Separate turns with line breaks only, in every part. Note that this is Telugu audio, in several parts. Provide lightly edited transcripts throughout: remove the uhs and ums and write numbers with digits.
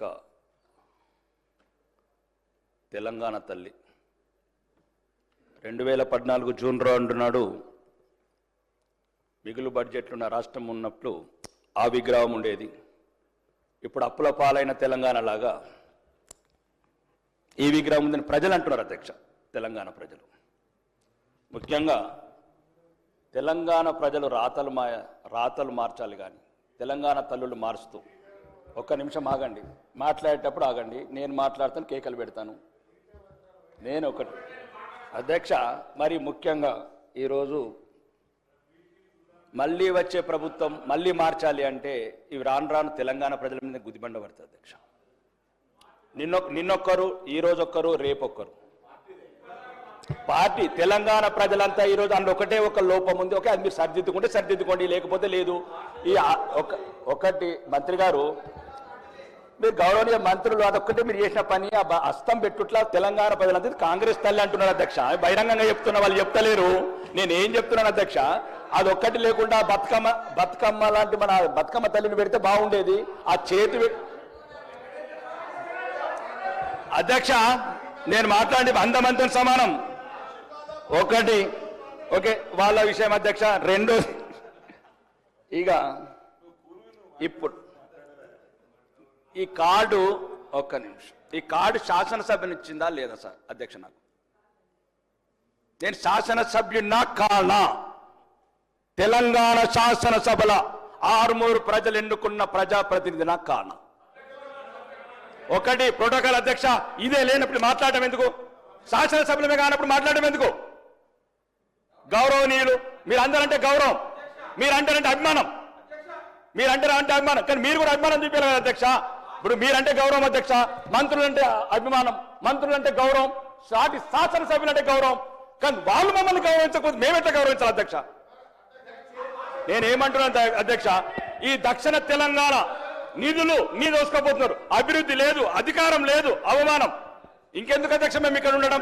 సీతక్క తెలంగాణ తల్లి 2014 జూన్ 2 నాడు మిగులు బడ్జెట్లు ఉన్న రాష్ట్రం ఉన్నప్పుడు ఆ విగ్రహం ఉండేది. ఇప్పుడు అప్పుల పాలైన తెలంగాణ లాగా ఈ విగ్రహం ఉందని ప్రజలు అంటున్నారు అధ్యక్ష. తెలంగాణ ప్రజలు ముఖ్యంగా తెలంగాణ ప్రజలు రాతలు మార్చాలి కానీ తెలంగాణ తల్లులు మారుస్తూ ఒక్క నిమిషం ఆగండి, మాట్లాడేటప్పుడు ఆగండి, నేను మాట్లాడతాను, కేకలు పెడతాను. నేను ఒకటి అధ్యక్ష, మరి ముఖ్యంగా ఈరోజు మళ్ళీ వచ్చే ప్రభుత్వం మళ్ళీ మార్చాలి అంటే ఇవి రాను తెలంగాణ ప్రజల మీద గుదిబండ పడుతుంది అధ్యక్ష. నిన్నొక్కరు, ఈరోజొక్కరు, రేపొక్కరు పార్టీ తెలంగాణ ప్రజలంతా ఈరోజు అందులో ఒకటే ఒక లోపం ఉంది. ఓకే, అది మీరు సరిదిద్దుకోండి, లేకపోతే లేదు. ఈ ఒకటి మంత్రి గారు, మీరు గౌరవనీయ మంత్రులు, అదొక్కటే మీరు చేసిన పని ఆ హస్తం పెట్టుట్లా తెలంగాణ ప్రజలంతా కాంగ్రెస్ తల్లి అంటున్నారు అధ్యక్ష. బహిరంగంగా చెప్తున్నా, వాళ్ళు చెప్తలేరు. నేను ఏం చెప్తున్నాను అధ్యక్ష, అదొక్కటి లేకుండా బతుకమ్మ లాంటి మన బతుకమ్మ తల్లిని పెడితే బాగుండేది. ఆ చేతి అధ్యక్ష, నేను మాట్లాడి అందమంతం సమానం. ఒకటి ఓకే వాళ్ళ విషయం అధ్యక్ష. రెండోది, ఇక ఇప్పుడు ఈ కార్డు, ఒక్క నిమిషం, ఈ కార్డు శాసనసభను ఇచ్చిందా లేదా సార్ అధ్యక్ష? నాకు నేను శాసనసభ్యున్నా కానా? తెలంగాణ శాసనసభల 6 ప్రజలు ఎన్నుకున్న ప్రజాప్రతినిధినా కానా? ఒకటి ప్రోటోకాల్ అధ్యక్ష, ఇదే లేనప్పుడు మాట్లాడటం ఎందుకు? శాసనసభ్యులమే కానప్పుడు మాట్లాడటం ఎందుకు? గౌరవనీయులు, మీరందరంటే గౌరవం, మీరంటారంటే అభిమానం, మీరంటే అభిమానం, కానీ మీరు కూడా అభిమానం చూపించాలి కదా అధ్యక్ష. ఇప్పుడు మీరంటే గౌరవం అధ్యక్ష, మంత్రులంటే అభిమానం, మంత్రులంటే గౌరవం, సాటి శాసనసభ్యులంటే గౌరవం, కానీ వాళ్ళు మమ్మల్ని గౌరవించకపోతే మేమెట్లా గౌరవించాలి అధ్యక్ష? నేనేమంటున్నాను అధ్యక్ష, ఈ దక్షిణ తెలంగాణ నిధులు దోసుకోపోతున్నారు, అభివృద్ధి లేదు, అధికారం లేదు, అవమానం. ఇంకెందుకు అధ్యక్ష మేము ఇక్కడ ఉండడం?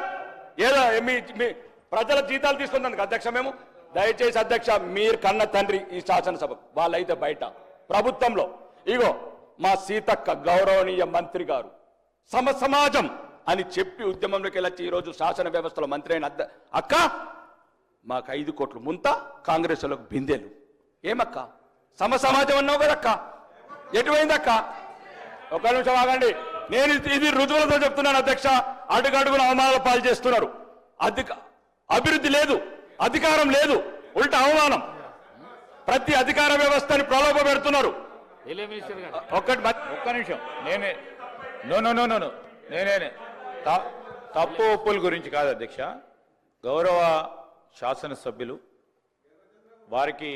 ఏదో మీ ప్రజల జీతాలు తీసుకున్నందుకు అధ్యక్ష. మేము దయచేసి అధ్యక్ష, మీరు కన్న తండ్రి ఈ శాసనసభ, వాళ్ళైతే బయట ప్రభుత్వంలో. ఇగో మా సీతక్క గౌరవనీయ మంత్రి గారు సమాజం అని చెప్పి ఉద్యమంలోకి వెళ్ళొచ్చి ఈరోజు శాసన వ్యవస్థలో మంత్రి అయిన అక్క, మాకు 5 కోట్లు ముంత, కాంగ్రెస్ వాళ్ళకు బిందెలు. ఏమక్క సమాజం అన్నావు కదక్క, ఎటువైందక్క? ఒక నిమిషం ఆగండి, నేను ఇది రుజువులతో చెప్తున్నాను అధ్యక్ష. అడుగడుగున అవమానాల పాలు చేస్తున్నారు. అభివృద్ధి లేదు, అధికారం లేదు, ఉల్టా అవమానం. ప్రతి అధికార వ్యవస్థని ప్రలోభ పెడుతున్నారు.
ఒక్క నిమిషం, నేనే తప్పు ఒప్పుల గురించి కాదు అధ్యక్ష. గౌరవ శాసనసభ్యులు వారికి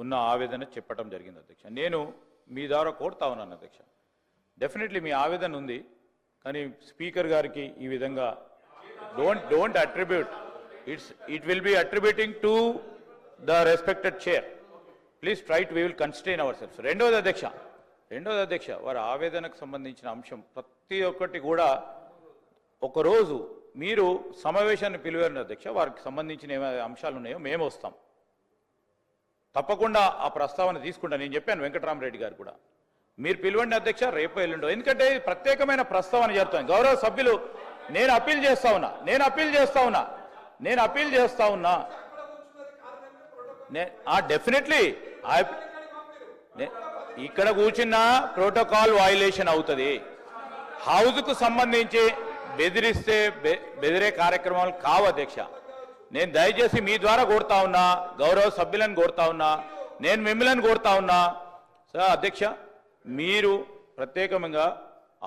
ఉన్న ఆవేదన చెప్పడం జరిగింది అధ్యక్ష. నేను మీ ద్వారా కోరుతా ఉన్నాను అధ్యక్ష, డెఫినెట్లీ మీ ఆవేదన ఉంది, కానీ స్పీకర్ గారికి ఈ విధంగా don't attribute, it will be attributing to the respected chair. Please try to, we will constrain our selfs. రెండోది అధ్యక్ష, వారి ఆవేదనకు సంబంధించిన అంశం ప్రతి ఒక్కటి కూడా ఒకరోజు మీరు సమావేశాన్ని పిలువారు అధ్యక్ష, వారికి సంబంధించిన ఏమైనా అంశాలు ఉన్నాయో మేము వస్తాం, తప్పకుండా ఆ ప్రస్తావన తీసుకుంటా. నేను చెప్పాను వెంకటరామరెడ్డి గారు కూడా, మీరు పిలవండి అధ్యక్ష, రేపు ఎల్లుండో, ఎందుకంటే ప్రత్యేకమైన ప్రస్తావన జరుగుతుంది. గౌరవ సభ్యులు, నేను అప్పీల్ చేస్తా ఉన్నా డెఫినెట్లీ ఇక్కడ కూర్చున్న ప్రోటోకాల్ వయలేషన్ అవుతుంది. హౌస్కు సంబంధించి బెదిరే కార్యక్రమాలు కావు అధ్యక్ష. నేను దయచేసి మీ ద్వారా కోరుతా ఉన్నా, గౌరవ సభ్యులను కోరుతా ఉన్నా, నేను మిమ్మల్ని కోరుతా ఉన్నా. సార్ అధ్యక్ష, మీరు ప్రత్యేకంగా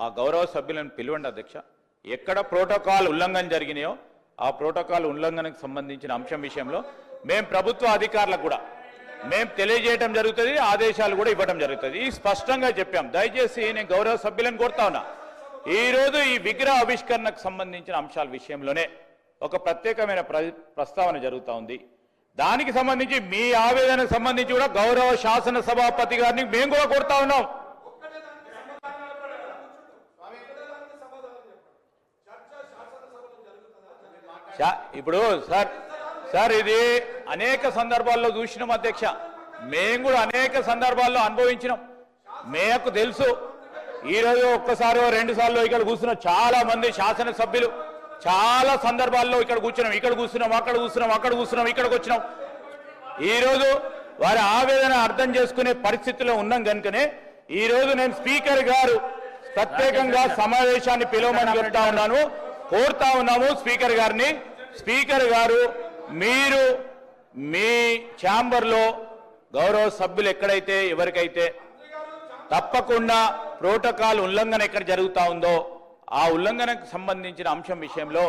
ఆ గౌరవ సభ్యులను పిలవండి అధ్యక్ష. ఎక్కడ ప్రోటోకాల్ ఉల్లంఘన జరిగినాయో ఆ ప్రోటోకాల్ ఉల్లంఘనకు సంబంధించిన అంశం విషయంలో మేము ప్రభుత్వ అధికారులకు కూడా మేము తెలియజేయడం జరుగుతుంది, ఆదేశాలు కూడా ఇవ్వడం జరుగుతుంది. ఈ స్పష్టంగా చెప్పాం. దయచేసి నేను గౌరవ సభ్యులను కోరుతా ఉన్నా, ఈరోజు ఈ విగ్రహ ఆవిష్కరణకు సంబంధించిన అంశాల విషయంలోనే ఒక ప్రత్యేకమైన ప్రస్తావన జరుగుతూ ఉంది. దానికి సంబంధించి మీ ఆవేదనకు సంబంధించి కూడా గౌరవ శాసన సభాపతి గారిని మేము కూడా కోరుతా ఉన్నాం. ఇప్పుడు సార్ ఇది అనేక సందర్భాల్లో చూసినాం అధ్యక్ష, మేము కూడా అనేక సందర్భాల్లో అనుభవించినాం, మీకు తెలుసు. ఈ రోజు ఒక్కసారి రెండు సార్లు ఇక్కడ కూర్చున్న చాలా మంది శాసనసభ్యులు చాలా సందర్భాల్లో ఇక్కడ కూర్చున్నాం, ఇక్కడ కూర్చున్నాం, అక్కడ కూర్చున్నాం, అక్కడ కూర్చున్నాం, ఇక్కడికి వచ్చినాం. ఈ రోజు వారి ఆవేదన అర్థం చేసుకునే పరిస్థితిలో ఉన్నాం కనుకనే ఈ రోజు నేను స్పీకర్ గారు ప్రత్యేకంగా సమావేశాన్ని పిలవమని చెప్తా ఉన్నాను, కోరుతా ఉన్నాము స్పీకర్ గారిని. స్పీకర్ గారు మీరు మీ ఛాంబర్లో గౌరవ సభ్యులు ఎక్కడైతే ఎవరికైతే తప్పకుండా ప్రోటోకాల్ ఉల్లంఘన ఎక్కడ జరుగుతా ఉందో ఆ ఉల్లంఘనకు సంబంధించిన అంశం విషయంలో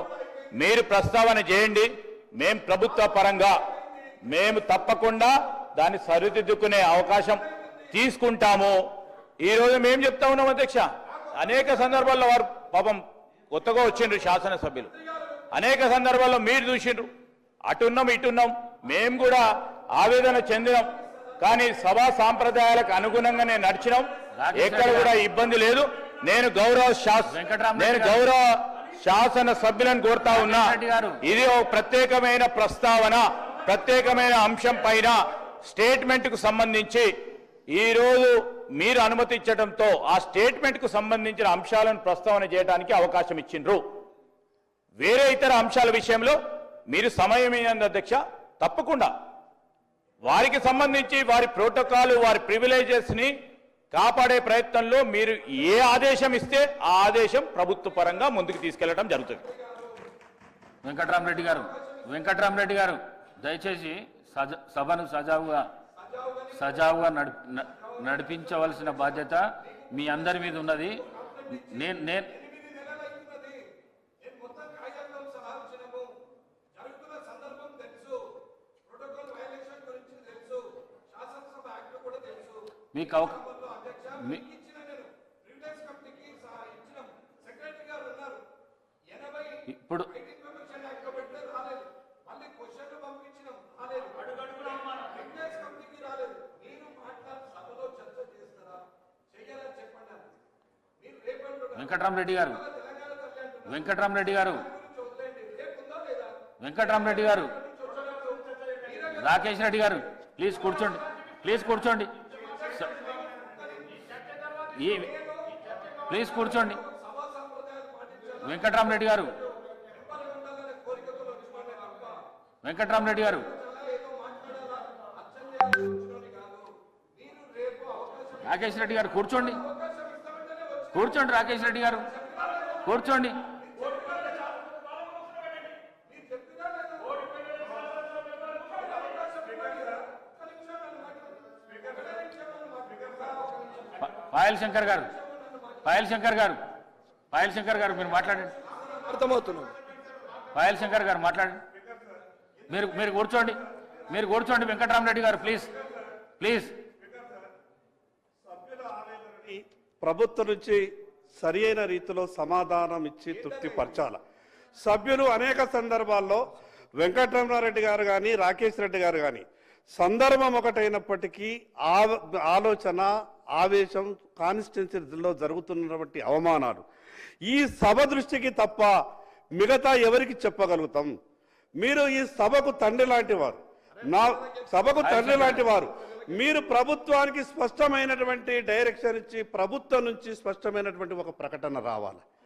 మీరు ప్రస్తావన చేయండి. మేము ప్రభుత్వ పరంగా మేము తప్పకుండా దాన్ని సరిదిద్దుకునే అవకాశం తీసుకుంటాము. ఈరోజు మేము చెప్తా ఉన్నాం అధ్యక్ష, అనేక సందర్భాల్లో వారు పాపం కొత్తగా వచ్చిండ్రు శాసనసభ్యులు, అనేక సందర్భాల్లో మీరు చూసిండ్రు, అటున్నాం ఇటున్నాం, మేము కూడా ఆవేదన చెందినాం. కానీ సభా సాంప్రదాయాలకు అనుగుణంగానే నడిచినాం, ఎక్కడ కూడా ఇబ్బంది లేదు. నేను గౌరవ శాసన సభ్యులను కోరుతా ఉన్నా, ఇది ఒక ప్రత్యేకమైన ప్రస్తావన, ప్రత్యేకమైన అంశం పైన స్టేట్మెంట్ కు సంబంధించి ఈ రోజు మీరు అనుమతించడంతో ఆ స్టేట్మెంట్ కు సంబంధించిన అంశాలను ప్రస్తావన చేయడానికి అవకాశం ఇచ్చిండ్రు. వేరే ఇతర అంశాల విషయంలో మీరు సమయం ఇవ్వండి అధ్యక్ష, తప్పకుండా వారికి సంబంధించి వారి ప్రోటోకాల్ వారి ప్రివిలేజెస్ ని కాపాడే ప్రయత్నంలో మీరు ఏ ఆదేశం ఇస్తే ఆ ఆదేశం ప్రభుత్వ పరంగా ముందుకు తీసుకెళ్లడం జరుగుతుంది.
వెంకట్రామరెడ్డి గారు దయచేసి సభను సజావుగా నడిపించవలసిన బాధ్యత మీ అందరి మీద ఉన్నది. నేను మీకు ఇప్పుడు వెంకట్రామరెడ్డి గారు రాకేష్ రెడ్డి గారు ప్లీజ్ కూర్చోండి, ప్లీజ్ కూర్చోండి. వెంకట్రామరెడ్డి గారు రాకేష్ రెడ్డి గారు కూర్చోండి. రాకేష్ రెడ్డి గారు కూర్చోండి. పాయల్ శంకర్ గారు మీరు మాట్లాడండి.
అర్థమవుతున్నాం.
పాయల్ శంకర్ గారు మాట్లాడండి. మీరు కూర్చోండి. వెంకట్రామరెడ్డి గారు ప్లీజ్.
ప్రభుత్వం నుంచి సరి అయిన రీతిలో సమాధానం ఇచ్చి తృప్తిపరచాల. సభ్యులు అనేక సందర్భాల్లో వెంకటరమణారెడ్డి గారు కానీ రాకేష్ రెడ్డి గారు కానీ సందర్భం ఒకటైనప్పటికీ ఆలోచన ఆవేశం కాన్స్టిట్యున్సీలో జరుగుతున్నటువంటి అవమానాలు ఈ సభ దృష్టికి తప్ప మిగతా ఎవరికి చెప్పగలుగుతాం? మీరు ఈ సభకు తండ్రి లాంటి వారు, సభకు తండ్రి లాంటి వారు. మీరు ప్రభుత్వానికి స్పష్టమైనటువంటి డైరెక్షన్ ఇచ్చి ప్రభుత్వం నుంచి స్పష్టమైనటువంటి ఒక ప్రకటన రావాలి.